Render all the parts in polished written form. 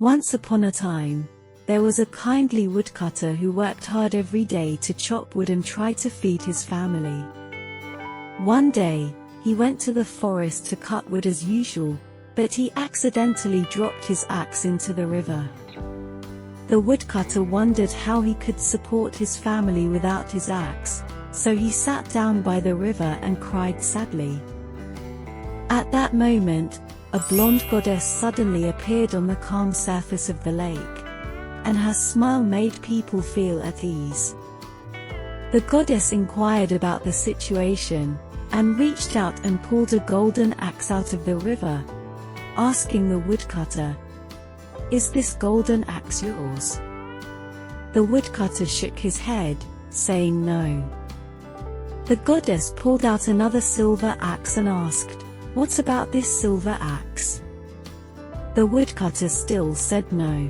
Once upon a time, there was a kindly woodcutter who worked hard every day to chop wood and try to feed his family. One day, he went to the forest to cut wood as usual, but he accidentally dropped his axe into the river. The woodcutter wondered how he could support his family without his axe, so he sat down by the river and cried sadly. At that moment, a blonde goddess suddenly appeared on the calm surface of the lake, and her smile made people feel at ease. The goddess inquired about the situation, and reached out and pulled a golden axe out of the river, asking the woodcutter, "Is this golden axe yours?" The woodcutter shook his head, saying no. The goddess pulled out another silver axe and asked, "What about this silver axe?" The woodcutter still said no.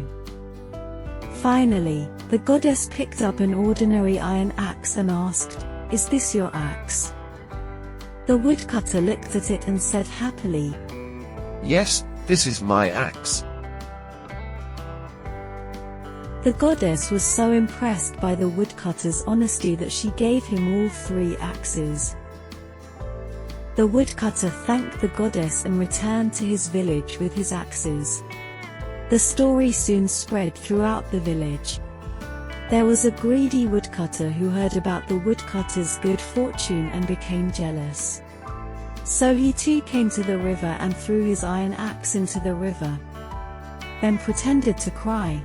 Finally, the goddess picked up an ordinary iron axe and asked, "Is this your axe?" The woodcutter looked at it and said happily, "Yes, this is my axe." The goddess was so impressed by the woodcutter's honesty that she gave him all 3 axes. The woodcutter thanked the goddess and returned to his village with his axes. The story soon spread throughout the village. There was a greedy woodcutter who heard about the woodcutter's good fortune and became jealous. So he too came to the river and threw his iron axe into the river, then pretended to cry.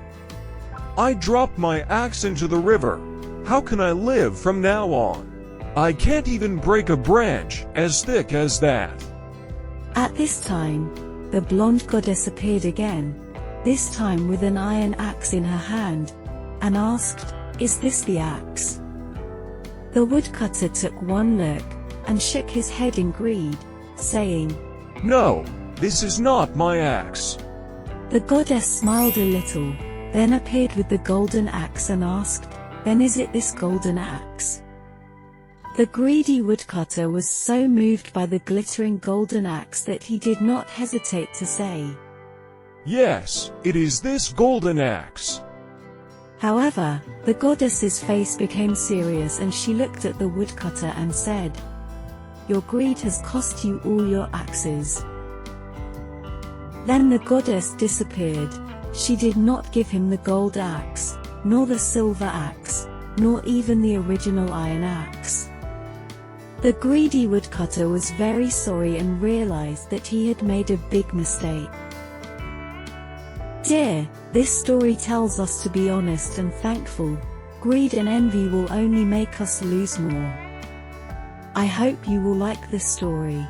"I dropped my axe into the river. How can I live from now on? I can't even break a branch as thick as that." At this time, the blonde goddess appeared again, this time with an iron axe in her hand, and asked, "Is this the axe?" The woodcutter took one look, and shook his head in greed, saying, "No, this is not my axe." The goddess smiled a little, then appeared with the golden axe and asked, "Then is it this golden axe?" The greedy woodcutter was so moved by the glittering golden axe that he did not hesitate to say, "Yes, it is this golden axe." However, the goddess's face became serious and she looked at the woodcutter and said, "Your greed has cost you all your axes." Then the goddess disappeared. She did not give him the gold axe, nor the silver axe, nor even the original iron axe. The greedy woodcutter was very sorry and realized that he had made a big mistake. Dear, this story tells us to be honest and thankful. Greed and envy will only make us lose more. I hope you will like this story.